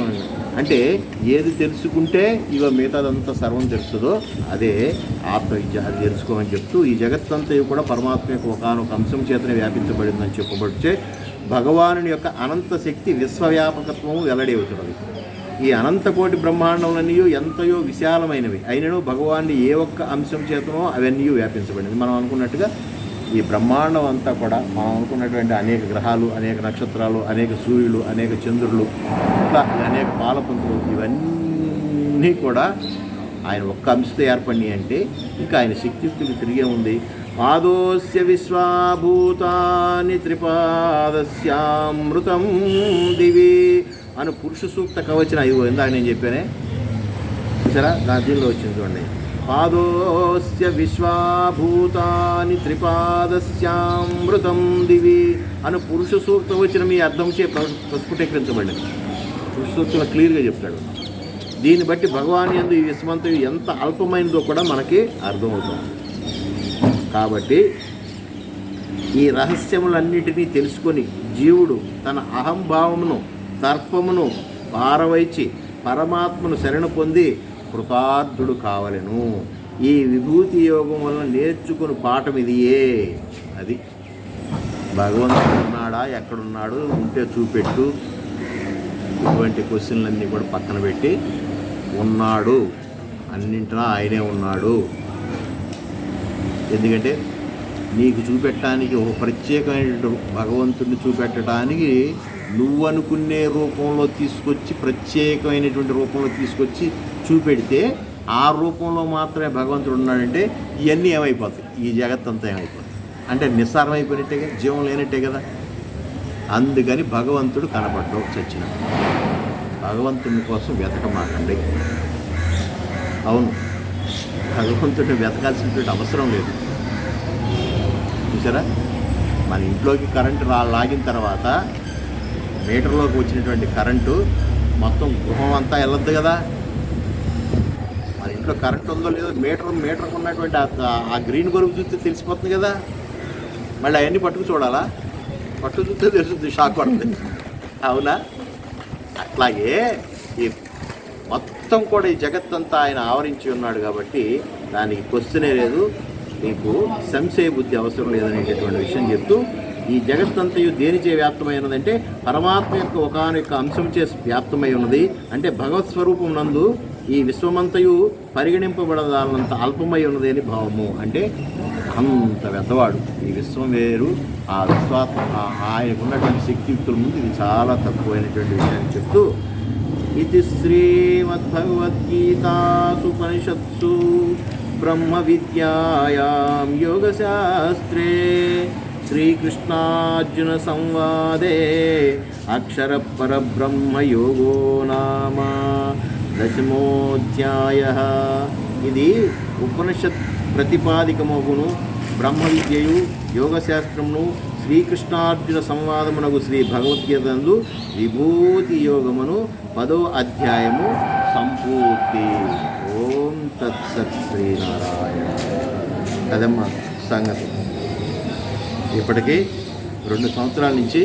అంటే ఏది తెలుసుకుంటే ఇక మిగతాదంతా సర్వం తెలుస్తుందో అదే ఆత్మవిద్య, అది తెలుసుకోమని చెప్తూ ఈ జగత్తంతా కూడా పరమాత్మ యొక్క ఒకనొక అంశం చేతనే వ్యాపించబడిందని చెప్పబడితే భగవానుని యొక్క అనంత శక్తి విశ్వవ్యాపకత్వము వెల్లడవుతున్నది. ఈ అనంతకోటి బ్రహ్మాండములన్నీ ఎంతయో విశాలమైనవి అయినను భగవాన్ని ఏ ఒక్క అంశం చేతనో అవన్నీ వ్యాపించబడింది. మనం అనుకున్నట్టుగా ఈ బ్రహ్మాండం అంతా కూడా మనం అనుకున్నటువంటి అనేక గ్రహాలు, అనేక నక్షత్రాలు, అనేక సూర్యులు, అనేక చంద్రులు, ఇట్లా అనేక పాలపుంతులు ఇవన్నీ కూడా ఆయన ఒక్క అంశతో ఏర్పడినాయి. అంటే ఇంకా ఆయన శక్తియుక్తికి తిరిగే ఉంది. పాదోస్య విశ్వాభూతాని త్రిపాదస్యామృతం దివి అని పురుష సూక్త కవచన అయ్యో ఇందాక నేను చెప్పానే సరే నా దీనిలో వచ్చింది చూడండి. పాదోస్య విశ్వాభూతాని త్రిపాదస్యామృతం దివి అని పురుష సూక్త వచ్చిన మీ అర్థం చే ప్రస్ఫుటీకరించబడింది. పురుష సూక్తంలో క్లియర్గా చెప్తాడు. దీన్ని బట్టి భగవాన్ యందు ఈ విశ్వమంతా ఎంత అల్పమైనదో కూడా మనకి అర్థమవుతుంది. కాబట్టి ఈ రహస్యములన్నిటినీ తెలుసుకొని జీవుడు తన అహంభావమును తర్పమును పారవైచి పరమాత్మను శరణు పొంది కృతార్థుడు కావలెను. ఈ విభూతి యోగం వలన నేర్చుకుని పాఠం ఇదియే. అది భగవంతుడు ఉన్నాడా, ఎక్కడున్నాడు, ఉంటే చూపెట్టు, ఇటువంటి క్వశ్చన్లన్నీ కూడా పక్కన పెట్టి ఉన్నాడు, అన్నింటినా ఆయనే ఉన్నాడు. ఎందుకంటే నీకు చూపెట్టడానికి ఒక ప్రత్యేకమైన భగవంతుడిని చూపెట్టడానికి నువ్వు అనుకునే రూపంలో తీసుకొచ్చి ప్రత్యేకమైనటువంటి రూపంలో తీసుకొచ్చి చూపెడితే ఆ రూపంలో మాత్రమే భగవంతుడు ఉన్నాడంటే ఇవన్నీ ఏమైపోతాయి, ఈ జగత్తంతా ఏమైపోతుంది అంటే నిస్సారమైపోయినట్టే కదా, జీవం లేనట్టే కదా. అందుకని భగవంతుడు కనపడ్డావు చచ్చిన భగవంతుని కోసం వెతకమాకండి. అవును, భగవంతుడిని వెతకాల్సినటువంటి అవసరం లేదు. చూసారా, మన ఇంట్లోకి కరెంటు లాగిన తర్వాత మీటర్లోకి వచ్చినటువంటి కరెంటు మొత్తం గృహం అంతా వెళ్ళొద్దు కదా. మన ఇంట్లో కరెంటు ఉందో లేదో మీటర్కు ఉన్నటువంటి ఆ గ్రీన్ బల్బు చూస్తే తెలిసిపోతుంది కదా. మళ్ళీ అవన్నీ పట్టుకు చూడాలా, పట్టుకు చూస్తే తెలుస్తుంది, షాక్ పడుతుంది. అవునా? అట్లాగే ఈ మొత్తం కూడా ఈ జగత్తంతా ఆయన ఆవరించి ఉన్నాడు కాబట్టి దానికి క్వశ్చనే లేదు, నీకు సంశయ బుద్ధి అవసరం లేదనేటటువంటి విషయం చెప్తూ ఈ జగత్తంతయు దేనిచే వ్యాప్తమై ఉన్నదంటే పరమాత్మ యొక్క ఒకనొక అంశం చే వ్యాప్తమై ఉన్నది. అంటే భగవత్ స్వరూపం నందు ఈ విశ్వమంతయు పరిగణింపబడదాలంత అల్పమై ఉన్నది అని భావము. అంటే అంత పెద్దవాడు ఈ విశ్వం వేరు, ఆ విశ్వాత్మ ఆయనకున్నటువంటి శక్తియుక్తుల ముందు ఇది చాలా తక్కువైనటువంటి విషయాన్ని చెప్తూ ఇది శ్రీమద్భగవద్గీతాసుపనిషత్సు బ్రహ్మ విద్యాయాం యోగశాస్త్రే శ్రీకృష్ణార్జున సంవాదే అక్షర పరబ్రహ్మ యోగో నామ 10వ ఇది ఉపనిషత్ ప్రతిపాదికమగును బ్రహ్మ విద్యయు యోగశాస్త్రమును శ్రీకృష్ణార్జున సంవాదమునకు శ్రీ భగవద్గీతందు విభూతి యోగమును 10వ అధ్యాయము సంపూర్తి. ఓం తత్సత్ శ్రీనారాయణ. కదమ్మ సంగతి. ఇప్పటికీ 2 సంవత్సరాల నుంచి